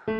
Great.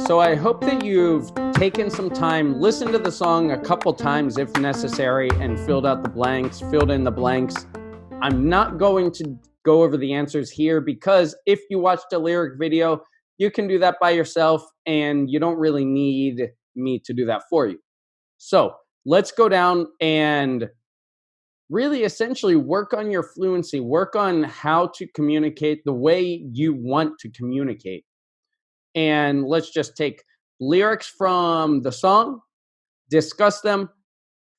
So I hope that you've taken some time, listened to the song a couple times if necessary, and filled in the blanks. I'm not going to go over the answers here because if you watched a lyric video, you can do that by yourself and you don't really need me to do that for you. So let's go down and really essentially work on your fluency, work on how to communicate the way you want to communicate. And let's just take lyrics from the song, discuss them,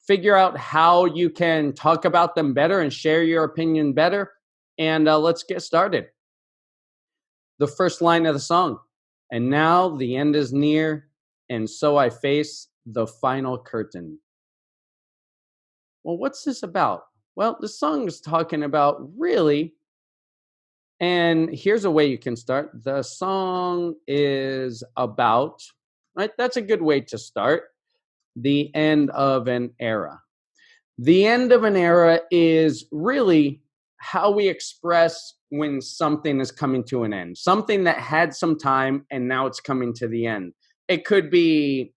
figure out how you can talk about them better and share your opinion better. And let's get started. The first line of the song. And now the end is near, and so I face the final curtain. Well, what's this about? Well, the song is talking about really, and here's a way you can start. The song is about, right? That's a good way to start. The end of an era. The end of an era is really how we express when something is coming to an end. Something that had some time and now it's coming to the end. It could be,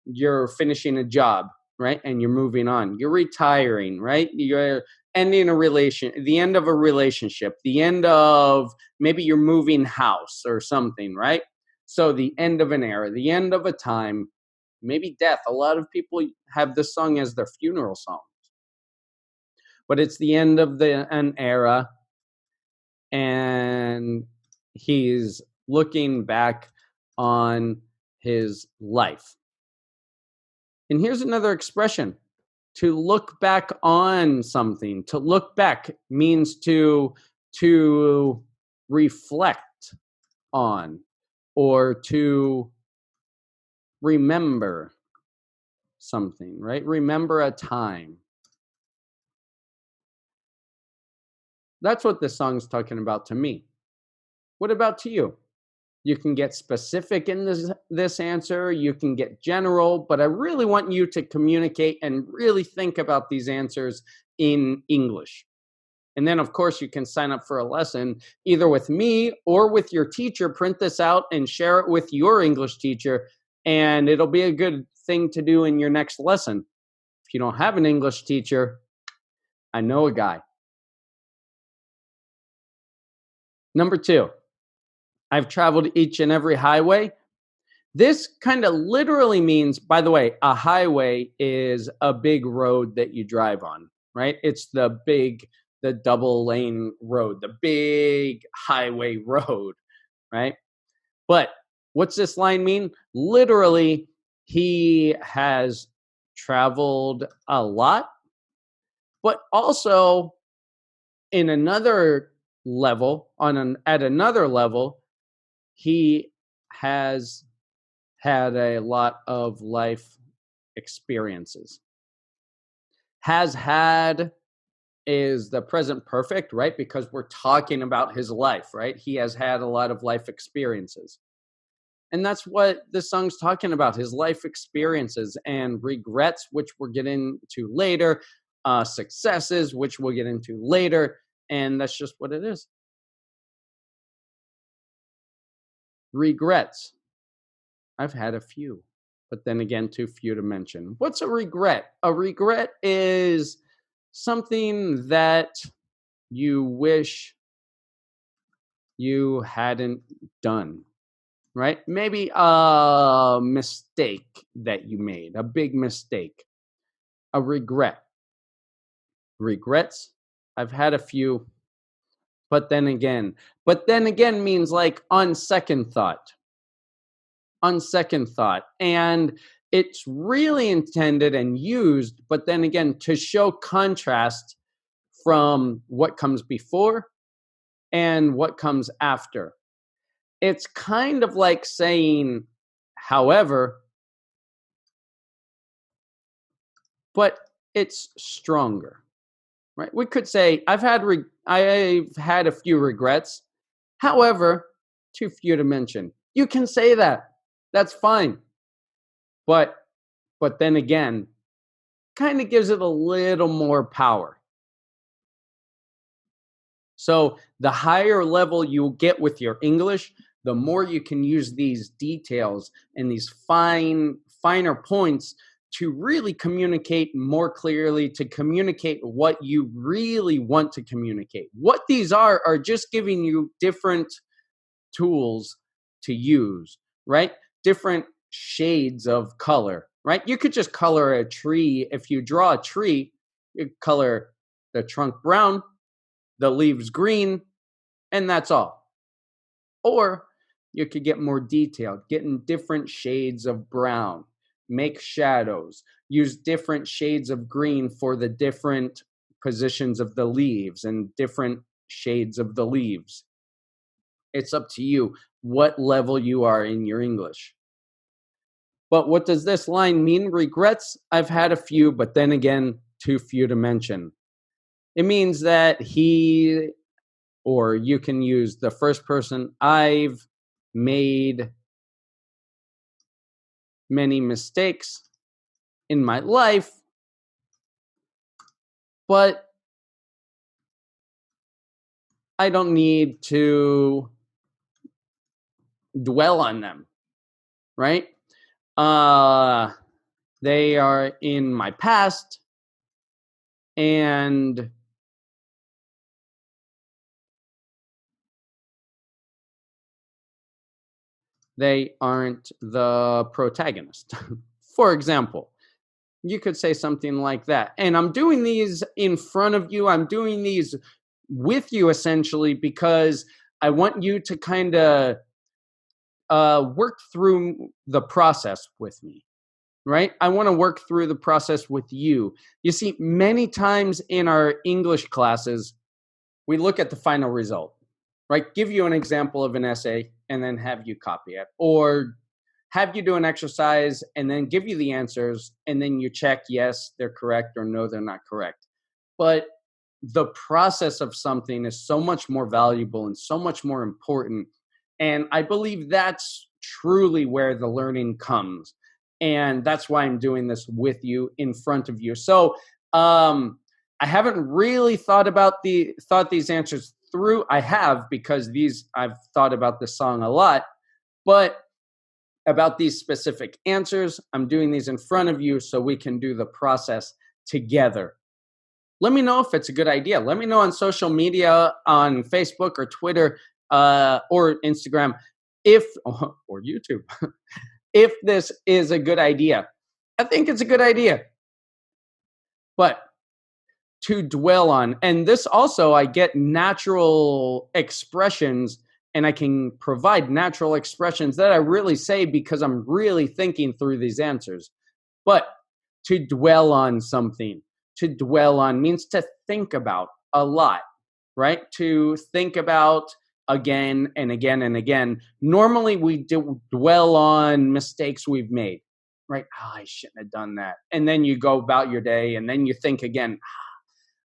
you're finishing a job, right? And you're moving on. You're retiring, right? You're ending the end of a relationship, the end of maybe you're moving house or something, right? So the end of an era, the end of a time, maybe death. A lot of people have this song as their funeral song. But it's the end of an era, and he's looking back on his life. And here's another expression. To look back on something. To look back means to reflect on or to remember something, right? Remember a time. That's what this song's talking about to me. What about to you? You can get specific in this answer. You can get general, but I really want you to communicate and really think about these answers in English. And then, of course, you can sign up for a lesson either with me or with your teacher. Print this out and share it with your English teacher, and it'll be a good thing to do in your next lesson. If you don't have an English teacher, I know a guy. Number 2, I've traveled each and every highway. This kind of literally means, by the way, a highway is a big road that you drive on, right? It's the double lane road, the big highway road, right? But what's this line mean? Literally, he has traveled a lot, but also in another level, at another level, he has had a lot of life experiences. Has had is the present perfect, right? Because we're talking about his life, right? He has had a lot of life experiences. And that's what this song's talking about, his life experiences and regrets, which we'll get into later, successes, which we'll get into later. And that's just what it is. Regrets. I've had a few, but then again, too few to mention. What's a regret? A regret is something that you wish you hadn't done, right? Maybe a mistake that you made, a big mistake, a regret. Regrets, I've had a few, but then again means like on second thought. And it's really intended and used, but then again, to show contrast from what comes before and what comes after. It's kind of like saying, however, but it's stronger, right? We could say, I've had a few regrets, however, too few to mention. You can say that. That's fine. But then again, kind of gives it a little more power. So the higher level you get with your English, the more you can use these details and these finer points to really communicate more clearly, to communicate what you really want to communicate. What these are just giving you different tools to use, right? Different shades of color, right? You could just color a tree. If you draw a tree, you color the trunk brown, the leaves green, and that's all. Or you could get more detailed, get in different shades of brown, make shadows, use different shades of green for the different positions of the leaves and different shades of the leaves. It's up to you what level you are in your English. But what does this line mean? Regrets? I've had a few, but then again, too few to mention. It means that he, or you can use the first person, I've made many mistakes in my life, but I don't need to dwell on them, right? Uh, they are in my past, and they aren't the protagonist. For example, you could say something like that. And I'm doing these in front of you. I'm doing these with you essentially because I want you to kind of work through the process with me, right? I want to work through the process with you. You see, many times in our English classes, we look at the final result, right? Give you an example of an essay and then have you copy it, or have you do an exercise and then give you the answers and then you check, yes, they're correct, or no, they're not correct. But the process of something is so much more valuable and so much more important. And I believe that's truly where the learning comes. And that's why I'm doing this with you in front of you. So I haven't really thought these answers through. I have, because I've thought about this song a lot, but about these specific answers, I'm doing these in front of you so we can do the process together. Let me know if it's a good idea. Let me know on social media, on Facebook or Twitter or Instagram, or YouTube, if this is a good idea. I think it's a good idea. But to dwell on, and this also, I get natural expressions, and I can provide natural expressions that I really say because I'm really thinking through these answers. But to dwell on something, to dwell on means to think about a lot, right? To think about again and again and again. Normally we dwell on mistakes we've made, right? Oh, I shouldn't have done that. And then you go about your day and then you think again,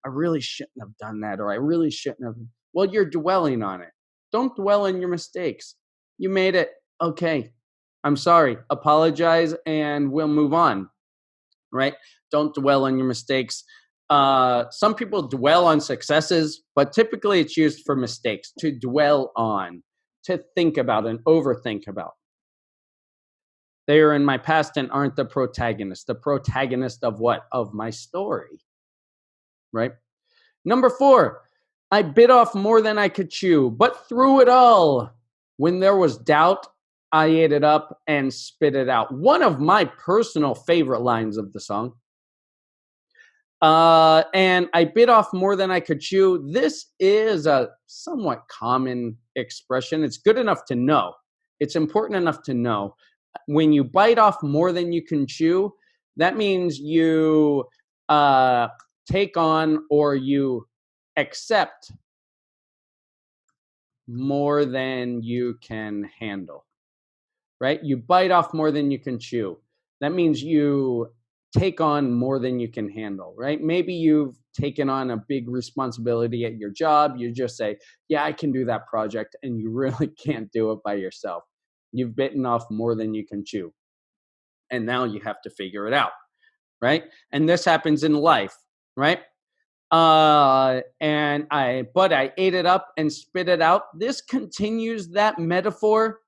I really shouldn't have done that, or I really shouldn't have. Well, you're dwelling on it. Don't dwell on your mistakes. You made it. Okay. I'm sorry. Apologize and we'll move on, right? Don't dwell on your mistakes. Some people dwell on successes, but typically it's used for mistakes, to dwell on, to think about and overthink about. They are in my past and aren't the protagonist. The protagonist of what? Of my story, right? Number 4, I bit off more than I could chew, but through it all, when there was doubt, I ate it up and spit it out. One of my personal favorite lines of the song. And I bit off more than I could chew. This is a somewhat common expression. It's good enough to know. It's important enough to know. When you bite off more than you can chew, that means you take on, or you accept more than you can handle, right? You bite off more than you can chew. That means you take on more than you can handle, right? Maybe you've taken on a big responsibility at your job. You just say, yeah, I can do that project. And you really can't do it by yourself. You've bitten off more than you can chew. And now you have to figure it out, right? And this happens in life, right? But I ate it up and spit it out. This continues that metaphor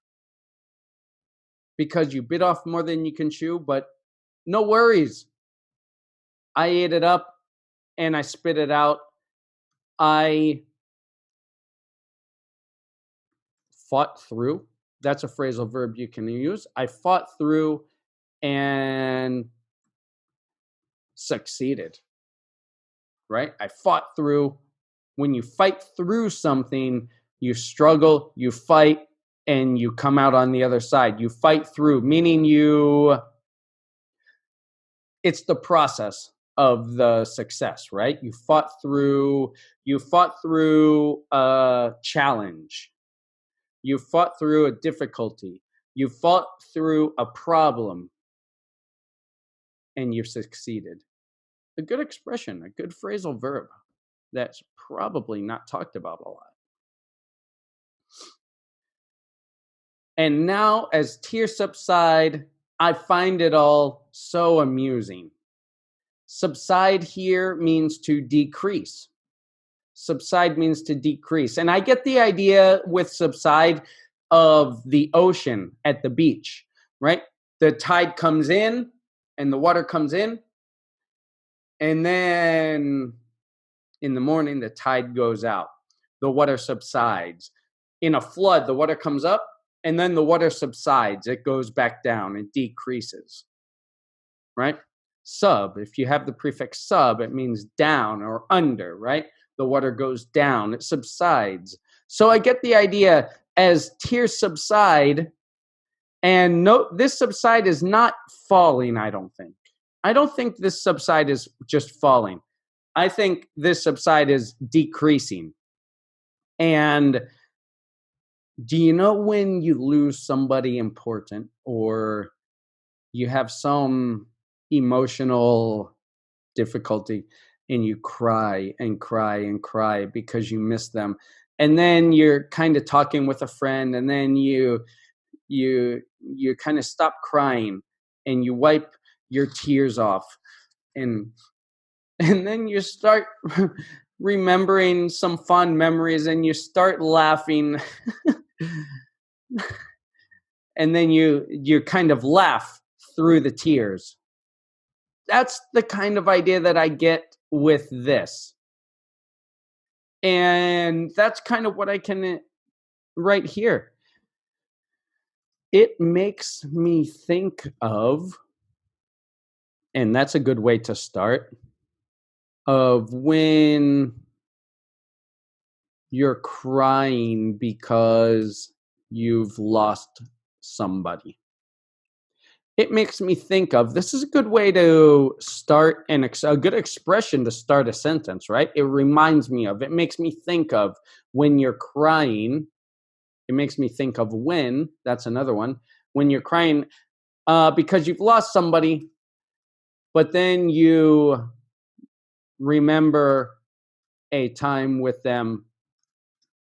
because you bit off more than you can chew, but no worries. I ate it up and I spit it out. I fought through. That's a phrasal verb you can use. I fought through and succeeded, right? I fought through. When you fight through something, you struggle, you fight, and you come out on the other side. You fight through, meaning it's the process of the success, right? You fought through a challenge. You fought through a difficulty. You fought through a problem and you succeeded. A good expression, a good phrasal verb that's probably not talked about a lot. And now, as tears subside, I find it all so amusing. Subside here means to decrease. Subside means to decrease. And I get the idea with subside of the ocean at the beach, right? The tide comes in and the water comes in. And then in the morning, the tide goes out. The water subsides. In a flood, the water comes up and then the water subsides. It goes back down. It decreases, right? Sub, if you have the prefix sub, it means down or under, right? The water goes down, it subsides. So I get the idea as tears subside, and note this subside is not falling, I don't think. I don't think this subside is just falling. I think this subside is decreasing. And do you know when you lose somebody important or you have some emotional difficulty and you cry and cry and cry because you miss them, and then you're kind of talking with a friend, and then you kind of stop crying and you wipe your tears off, and then you start remembering some fond memories and you start laughing and then you kind of laugh through the tears. That's the kind of idea that I get with this. And that's kind of what I can write here. It makes me think of, and that's a good way to start, of when you're crying because you've lost somebody. It makes me think of, this is a good way to start a good expression to start a sentence, right? It reminds me of, it makes me think of when you're crying. It makes me think of when, that's another one, when you're crying because you've lost somebody, but then you remember a time with them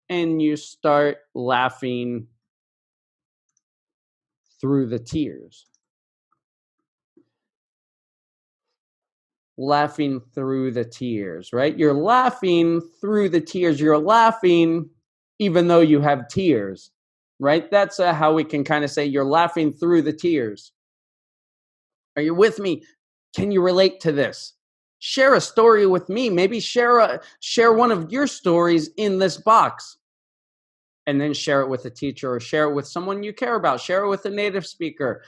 and you start laughing through the tears. Laughing through the tears, right? You're laughing through the tears. You're laughing even though you have tears, right? That's how we can kind of say you're laughing through the tears. Are you with me? Can you relate to this? Share a story with me. Maybe share one of your stories in this box, and then share it with a teacher or share it with someone you care about. Share it with a native speaker.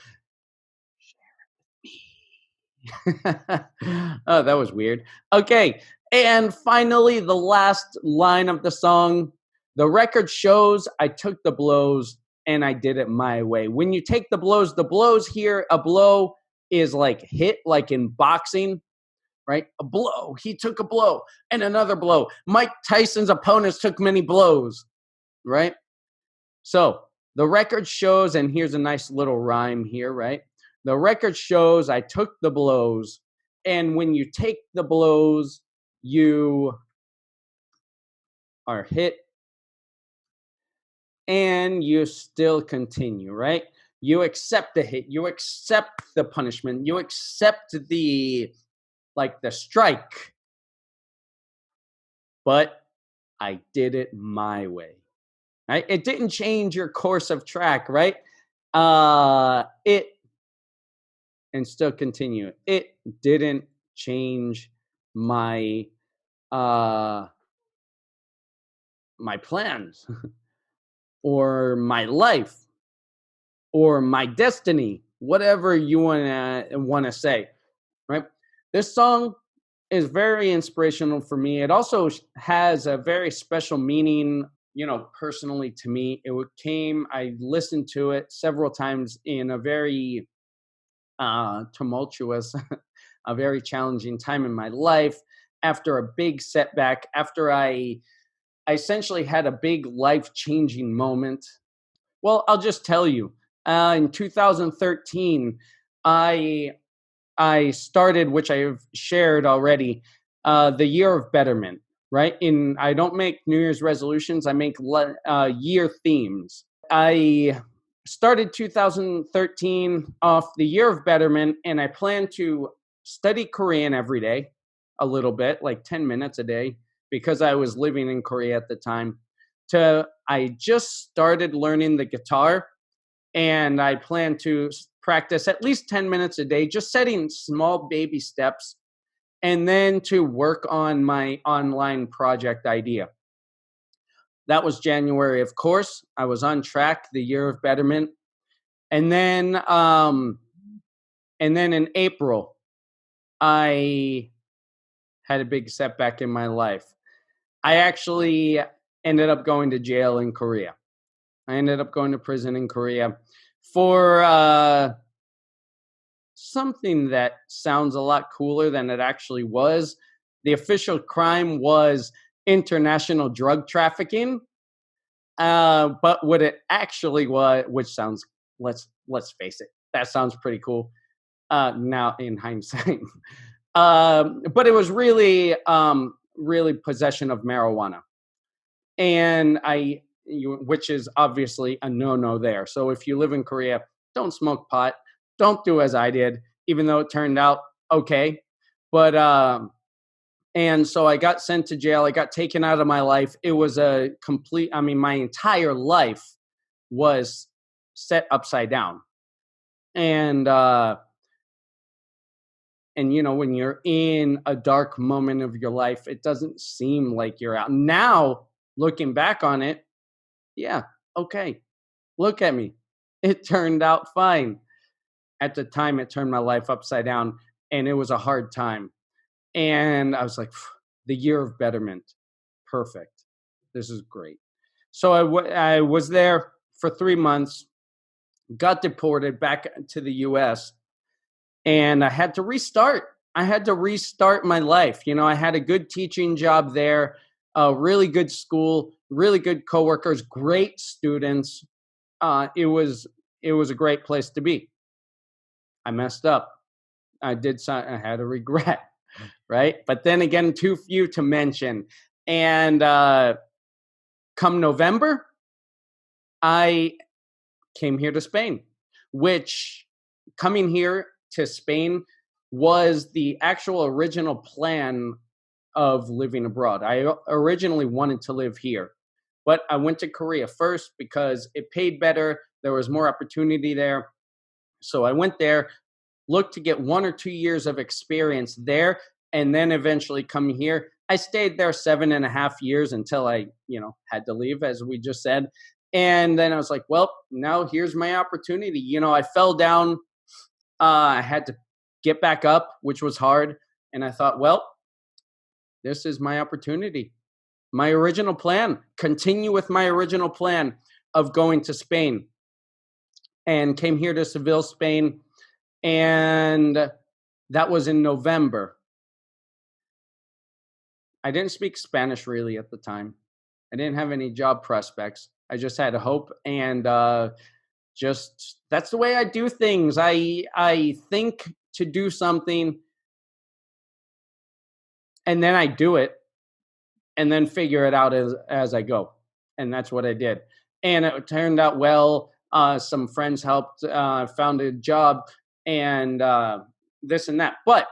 Oh, that was weird. Okay. And finally, the last line of the song. The record shows I took the blows and I did it my way. When you take the blows here, a blow is like hit, like in boxing, right? A blow. He took a blow and another blow. Mike Tyson's opponents took many blows, right? So the record shows, and here's a nice little rhyme here, right? The record shows I took the blows, and when you take the blows, you are hit, and you still continue, right? You accept the hit, you accept the punishment, you accept the strike, but I did it my way. Right? It didn't change your course of track, right? It and still continue. It didn't change my uh my plans or my life or my destiny, whatever you want to say, right? This song is very inspirational for me. It also has a very special meaning, personally to me. I listened to it several times in a very tumultuous, a very challenging time in my life after a big setback, after I essentially had a big life changing moment. Well, I'll just tell you, in 2013, I I started, which I've shared already, the year of betterment. Right? In I don't make New Year's resolutions. I make year themes. I started 2013 off the year of betterment, and I plan to study Korean every day, a little bit, like 10 minutes a day, because I was living in Korea at the time. I just started learning the guitar, and I plan to practice at least 10 minutes a day, just setting small baby steps, and then to work on my online project idea. That was January, of course. I was on track, the year of betterment. And then in April, I had a big setback in my life. I actually ended up going to jail in Korea. I ended up going to prison in Korea for something that sounds a lot cooler than it actually was. The official crime was international drug trafficking. But what it actually was, which sounds, let's face it, that sounds pretty cool. Now in hindsight, but it was really possession of marijuana, and which is obviously a no-no there. So if you live in Korea, don't smoke pot. Don't do as I did, even though it turned out okay. But and so I got sent to jail. I got taken out of my life. It was a complete. I mean, my entire life was set upside down, and when you're in a dark moment of your life, it doesn't seem like you're out. Now, looking back on it, yeah, okay. Look at me. It turned out fine. At the time, it turned my life upside down, and it was a hard time. And I was like, the year of betterment. Perfect. This is great. So I was there for 3 months, got deported back to the US, and I had to restart. I had to restart my life. I had a good teaching job there, a really good school, really good coworkers, great students. It was a great place to be. I messed up. I had a regret, right? But then again, too few to mention. And come November, I came here to Spain, which coming here to Spain was the actual original plan of living abroad. I originally wanted to live here, but I went to Korea first because it paid better. There was more opportunity there. So I went there, looked to get 1 or 2 years of experience there, and then eventually come here. I stayed there 7.5 years until I, had to leave, as we just said. And then I was like, well, now here's my opportunity. I fell down. I had to get back up, which was hard. And I thought, well, this is my opportunity. My original plan, continue with my original plan of going to Spain, and came here to Seville, Spain. And that was in November. I didn't speak Spanish really at the time. I didn't have any job prospects. I just had hope, and just that's the way I do things. I think to do something, and then I do it, and then figure it out as I go. And that's what I did. And it turned out well. Some friends helped, found a job, and this and that. But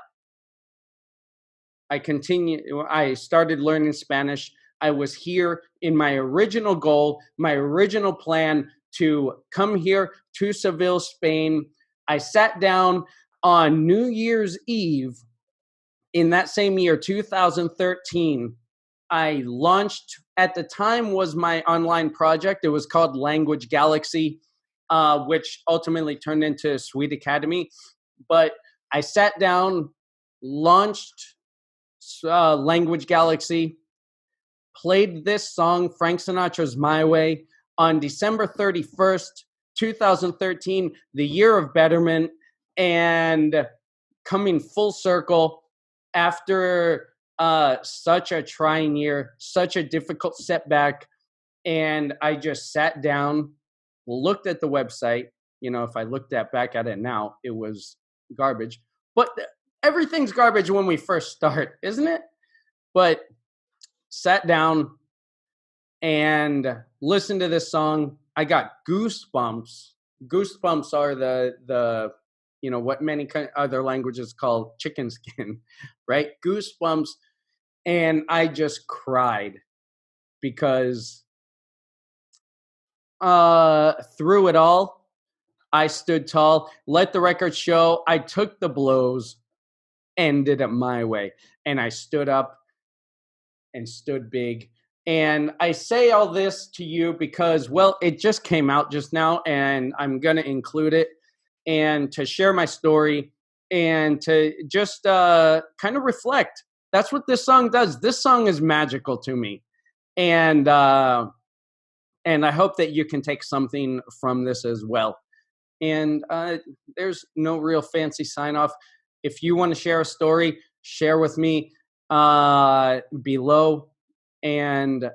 I started learning Spanish. I was here in my original goal, my original plan to come here to Seville, Spain. I sat down on New Year's Eve in that same year, 2013. I launched, at the time was my online project. It was called Language Galaxy, which ultimately turned into Sweet Academy. But I sat down, launched Language Galaxy, played this song, Frank Sinatra's My Way, on December 31st, 2013, the year of betterment, and coming full circle after such a trying year, such a difficult setback. And I just sat down, looked at the website. You know, if I looked back at it now, it was garbage. But everything's garbage when we first start, isn't it? But sat down and listened to this song. I got goosebumps. Goosebumps are the you know, what many other languages call chicken skin, right? Goosebumps. And I just cried because through it all, I stood tall. Let the record show, I took the blows and did it my way. And I stood up and stood big. And I say all this to you because, well, it just came out just now, and I'm going to include it, and to share my story, and to just kind of reflect. That's what this song does. This song is magical to me. And I hope that you can take something from this as well. And there's no real fancy sign off. If you want to share a story, share with me below. And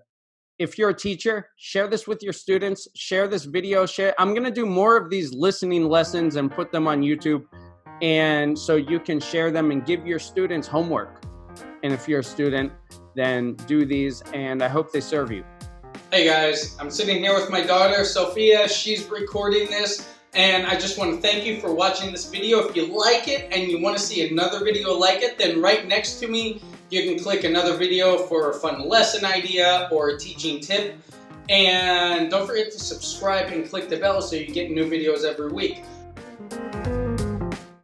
if you're a teacher, share this with your students, share this video, I'm going to do more of these listening lessons and put them on YouTube. And so you can share them and give your students homework. And if you're a student, then do these, and I hope they serve you. Hey guys, I'm sitting here with my daughter, Sophia. She's recording this, and I just want to thank you for watching this video. If you like it and you want to see another video like it, then right next to me, you can click another video for a fun lesson idea or a teaching tip. And don't forget to subscribe and click the bell so you get new videos every week.